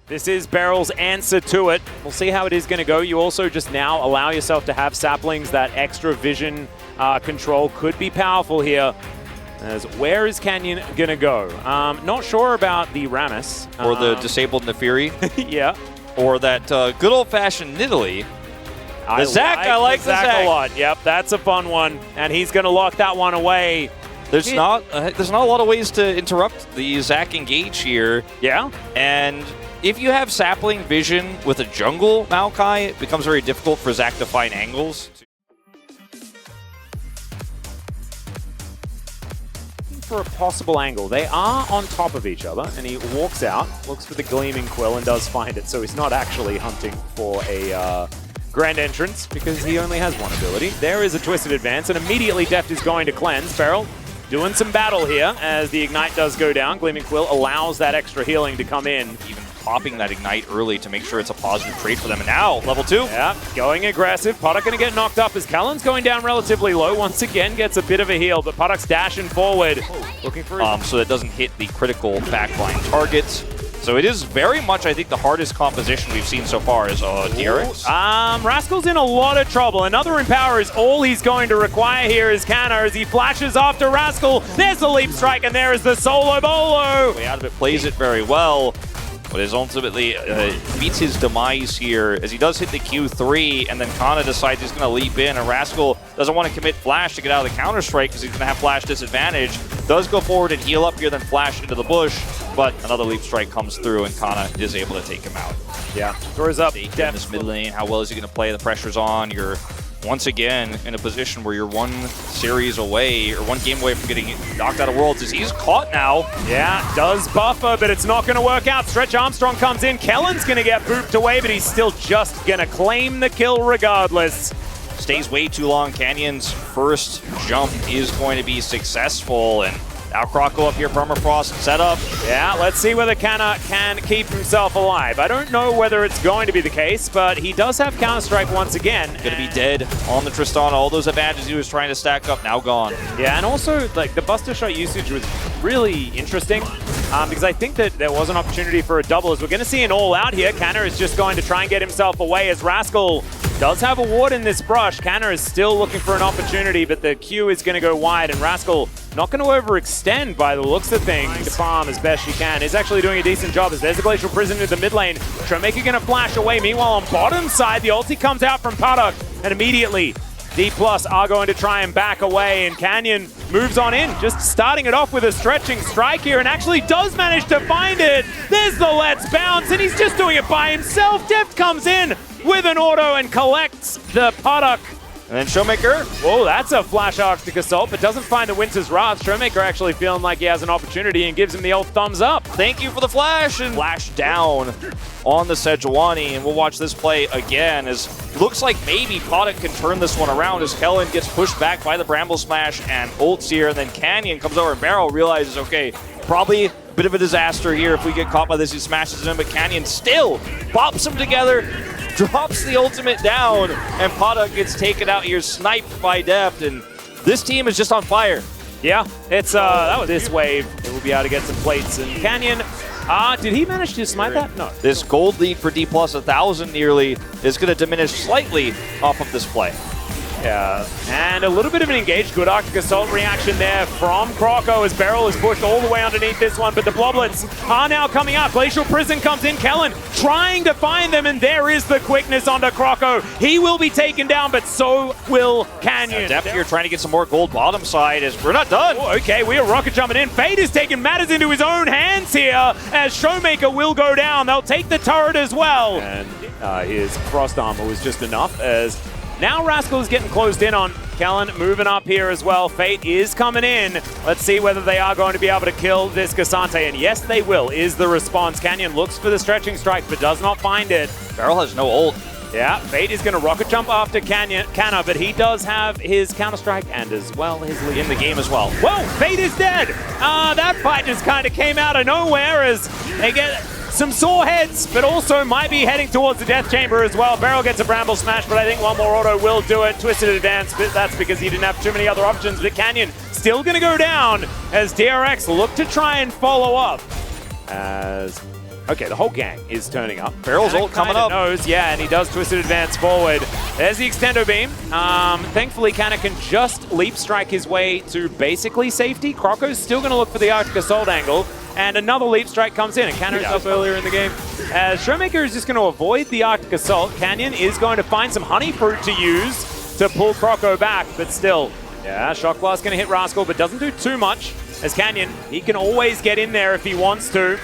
This is Beryl's answer to it. We'll see how it is going to go. You also just now allow yourself to have saplings. That extra vision control could be powerful here. As where is Canyon going to go? Not sure about the Rammus. Or the disabled Nefiri. Yeah. Or that good old-fashioned Nidalee. I like the Zac a lot. Yep, that's a fun one. And he's going to lock that one away. There's not a lot of ways to interrupt the Zac engage here. Yeah. And if you have sapling vision with a jungle Maokai, it becomes very difficult for Zac to find angles. For a possible angle. They are on top of each other, and he walks out, looks for the Gleaming Quill, and does find it. So he's not actually hunting for a grand entrance, because he only has one ability. There is a Twisted Advance, and immediately Deft is going to cleanse. Beryl doing some battle here as the Ignite does go down. Gleaming Quill allows that extra healing to come in. Even popping that Ignite early to make sure it's a positive trade for them. And now, level 2. Yeah, going aggressive. Puddock going to get knocked up as Callan's going down relatively low. Once again, gets a bit of a heal, but Puddock's dashing forward. Looking for so that doesn't hit the critical backline targets. So it is very much, I think, the hardest composition we've seen so far is DRX. Rascal's in a lot of trouble. Another Empower is all he's going to require here is Canna as he flashes after Rascal. There's the Leap Strike, and there is the Solo Bolo. Way out of it, plays it very well. But is ultimately meets his demise here as he does hit the Q3, and then Canna decides he's going to leap in, and Rascal doesn't want to commit Flash to get out of the counter-strike because he's going to have Flash disadvantage. Does go forward and heal up here, then Flash into the bush, but another Leap Strike comes through, and Canna is able to take him out. Yeah, throws up. In this mid lane, how well is he going to play? The pressure's on. You're once again in a position where you're one series away or one game away from getting knocked out of Worlds as he's caught now. Yeah, does buffer, but it's not going to work out. Stretch Armstrong comes in. Kellen's going to get booped away, but he's still just going to claim the kill regardless. Stays way too long. Canyon's first jump is going to be successful, and now Croco up here, Permafrost set up. Yeah, let's see whether Canna can keep himself alive. I don't know whether it's going to be the case, but he does have Counter-Strike once again. Gonna be dead on the Tristana. All those advantages he was trying to stack up, now gone. Yeah, and also, like, the Buster Shot usage was really interesting because I think that there was an opportunity for a double. As we're going to see an all-out here, Canna is just going to try and get himself away as Rascal does have a ward in this brush. Canna is still looking for an opportunity, but the Q is going to go wide, and Rascal not going to overextend by the looks of things. To farm as best she can. Is actually doing a decent job as there's a Glacial Prison into the mid lane. Showmaker going to flash away. Meanwhile, on bottom side, the ulti comes out from Puddock, and immediately Dplus are going to try and back away, and Canyon moves on in, just starting it off with a stretching strike here, and actually does manage to find it. There's the Let's Bounce, and he's just doing it by himself. Deft comes in with an auto and collects the Puddock. And then Showmaker. Oh, that's a Flash Arctic Assault, but doesn't find the Winter's Wrath. Showmaker actually feeling like he has an opportunity and gives him the old thumbs up. Thank you for the flash, and flash down on the Sejuani, and we'll watch this play again as looks like maybe Puddock can turn this one around as Kellen gets pushed back by the Bramble Smash and ults here, and then Canyon comes over and Barrow realizes, okay, probably a bit of a disaster here if we get caught by this. He smashes him, but Canyon still pops them together, drops the ultimate down, and Puddock gets taken out here, sniped by Deft, and this team is just on fire. Yeah, it's that was this wave. It will be able to get some plates, and Canyon, did he manage to smite that? No. This gold lead for Dplus, 1,000 nearly, is going to diminish slightly off of this play. Yeah, and a little bit of an engaged good Arctic Assault reaction there from Croco as Beryl is pushed all the way underneath this one, but the Bloblets are now coming out. Glacial Prison comes in, Kellen trying to find them, and there is the quickness onto Croco. He will be taken down, but so will Canyon. Deft here trying to get some more gold bottom side as we're not done. Oh, okay, we are rocket jumping in. Fate is taking matters into his own hands here as Showmaker will go down. They'll take the turret as well. And his Frost Armor was just enough as now Rascal is getting closed in on. Kellen moving up here as well. Fate is coming in. Let's see whether they are going to be able to kill this Cassante. And yes, they will, is the response. Canyon looks for the stretching strike, but does not find it. Barrel has no ult. Yeah, Fate is going to rocket jump after Canna, but he does have his counter-strike and as well his lead in the game as well. Whoa, Fate is dead! That fight just kind of came out of nowhere as they get some sore heads, but also might be heading towards the Death Chamber as well. Beryl gets a Bramble Smash, but I think one more auto will do it. Twisted Advance, but that's because he didn't have too many other options. But Canyon still going to go down as DRX look to try and follow up. As Okay, the whole gang is turning up. Barrel's ult coming up. Knows, yeah, and he does Twisted Advance forward. There's the Extendo Beam. Thankfully, Canna can just leap strike his way to basically safety. Croco's still going to look for the Arctic Assault angle, and another leap strike comes in, and Canna is up earlier in the game. Showmaker is just going to avoid the Arctic Assault. Canyon is going to find some Honey Fruit to use to pull Croco back, but still, yeah, Shock Blast going to hit Rascal, but doesn't do too much. As Canyon, he can always get in there if he wants to.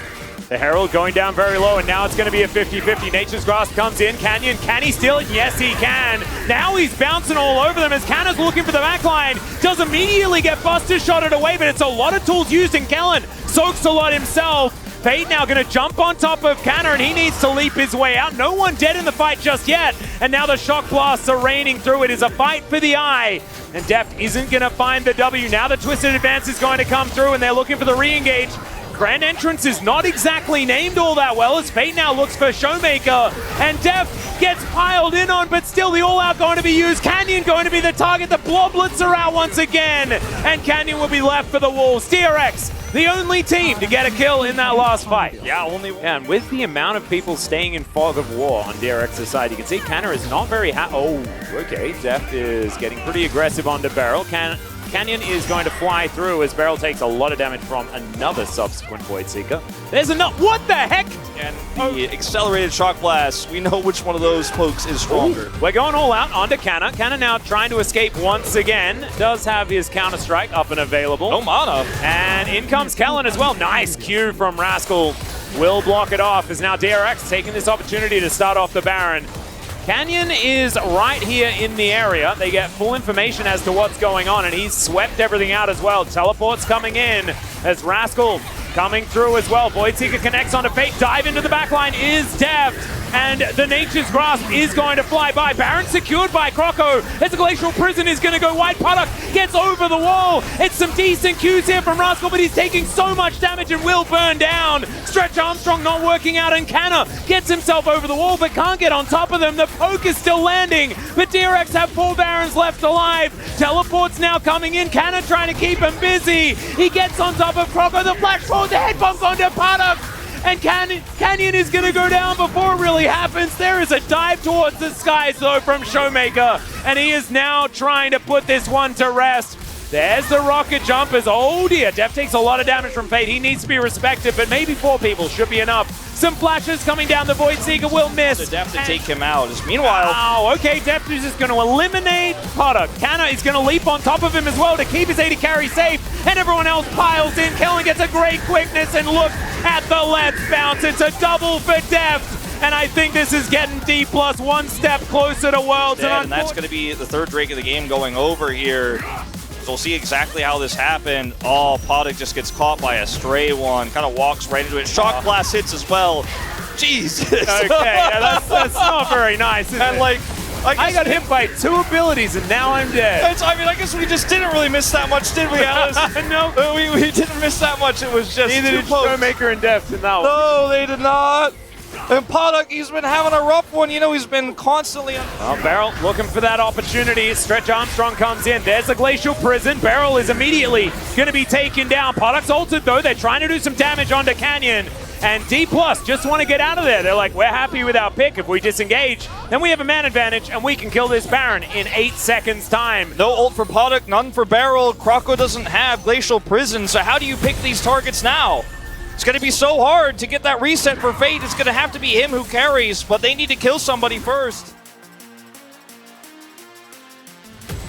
The Herald going down very low, and now it's going to be a 50-50. Nature's Grasp comes in. Canyon, can he steal it? Yes, he can. Now he's bouncing all over them as Canna's looking for the backline. Does immediately get Buster shotted away, but it's a lot of tools used, and Kellen soaks a lot himself. Fade now going to jump on top of Canna, and he needs to leap his way out. No one dead in the fight just yet, and now the Shock Blasts are raining through. It is a fight for the eye, and Deft isn't going to find the W. Now the Twisted Advance is going to come through, and they're looking for the re-engage. Grand Entrance is not exactly named all that well as Fate now looks for Showmaker, and Def gets piled in on, but still the all-out going to be used. Canyon going to be the target. The Bloblets are out once again, and Canyon will be left for the Wolves. DRX, the only team to get a kill in that last fight. Yeah, only one. Yeah, and with the amount of people staying in Fog of War on DRX's side, you can see Canna is not very oh, okay. Def is getting pretty aggressive onto Barrel. Canyon is going to fly through as Barrel takes a lot of damage from another subsequent Void Seeker. There's enough. What the heck? And the accelerated Shock Blast, we know which one of those folks is stronger. Ooh. We're going all out onto Canna. Canna now trying to escape once again. Does have his Counter-Strike up and available. No mana. And in comes Kellen as well. Nice Q from Rascal. Will block it off as now DRX taking this opportunity to start off the Baron. Canyon is right here in the area. They get full information as to what's going on, and he's swept everything out as well. Teleports coming in as Rascal coming through as well. Void Seeker connects onto Fate. Dive into the backline is Deft, and the Nature's Grasp is going to fly by. Baron secured by Croco. As the Glacial Prison is going to go wide. Puddock gets over the wall. It's some decent Qs here from Rascal, but he's taking so much damage and will burn down. Stretch Armstrong not working out, and Canna gets himself over the wall, but can't get on top of them. The poke is still landing, but DRX have 4 Barons left alive. Teleports now coming in. Canna trying to keep him busy. He gets on top of Croco. The flash forward, the head bump onto Puddock. And Canyon is going to go down before it really happens. There is a dive towards the skies, though, from Showmaker. And he is now trying to put this one to rest. There's the rocket jump as, oh dear, Def takes a lot of damage from Fate. He needs to be respected, but maybe 4 people should be enough. Some flashes coming down. The Void Seeker will miss. So Def to take him out. Meanwhile, oh, okay, Def is just going to eliminate Puddock. Canna is going to leap on top of him as well to keep his AD carry safe, and everyone else piles in. Kellen gets a great quickness, and look at the Let's Bounce. It's a double for Def, and I think this is getting Dplus one step closer to Worlds. And that's going to be the 3rd Drake of the game going over here. So we'll see exactly how this happened. Oh, Puddock just gets caught by a stray one. Kind of walks right into it. Shock Blast hits as well. Jesus. Okay, yeah, that's not very nice, is and it? Like, I got hit by 2 abilities and now I'm dead. I mean, I guess we just didn't really miss that much, did we, Alice? No. We didn't miss that much. It was just neither did Showmaker and Deft in that one. No, they did not. And Puddock, he's been having a rough one. You know, he's been constantly on. Oh, Barrel looking for that opportunity. Stretch Armstrong comes in. There's the Glacial Prison. Barrel is immediately going to be taken down. Puddock's ulted, though. They're trying to do some damage onto Canyon. And Dplus just want to get out of there. They're like, we're happy with our pick. If we disengage, then we have a man advantage, and we can kill this Baron in 8 seconds' time. No ult for Puddock, none for Barrel. Croco doesn't have Glacial Prison, so how do you pick these targets now? It's going to be so hard to get that reset for Fate. It's going to have to be him who carries, but they need to kill somebody first.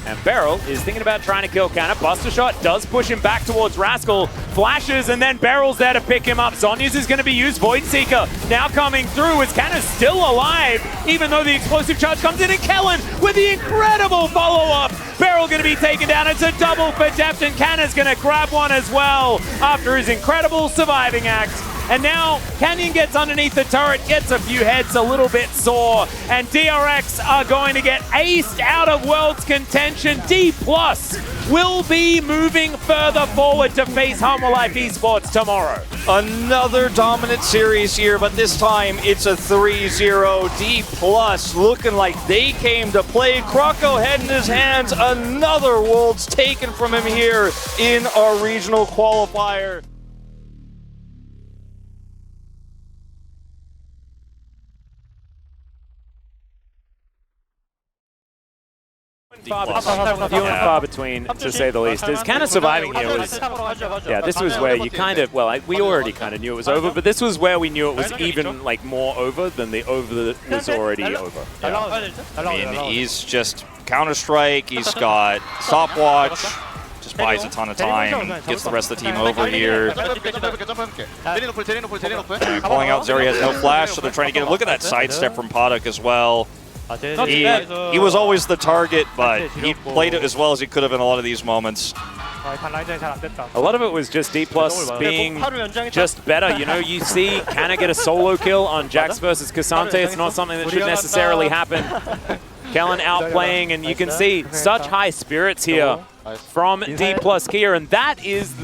And Barrel is thinking about trying to kill Canna. Buster Shot does push him back towards Rascal. Flashes, and then Barrel's there to pick him up. Zhonya's is going to be used. Void Seeker now coming through as Canna's still alive, even though the explosive charge comes in. And Kellen with the incredible follow-up. Barrel going to be taken down. It's a double for Deft, and Canna's going to grab one as well after his incredible surviving act. And now Canyon gets underneath the turret, gets a few heads, a little bit sore, and DRX are going to get aced out of World's contention. Dplus will be moving further forward to face Humble Life Esports tomorrow. Another dominant series here, but this time it's a 3-0. Dplus looking like they came to play. Croco head in his hands. Another Worlds taken from him here in our regional qualifier. Few and far between, to say the least. Is Canna surviving here was, yeah, this was where you kind of, well, we already kind of knew it was over, but this was where we knew it was even like more over than the over that was already over. Yeah. I mean, he's just Counter-Strike, he's got stopwatch, just buys a ton of time, gets the rest of the team over here. And calling out Zeri has no flash, so they're trying to get him. Look at that sidestep from Poduk as well. He was always the target, but he played it as well as he could have in a lot of these moments. A lot of it was just Dplus being just better. You know, you see Canna get a solo kill on Jax versus Cassante. It's not something that should necessarily happen. Kellen outplaying, and you can see such high spirits here from Dplus KIA, and that is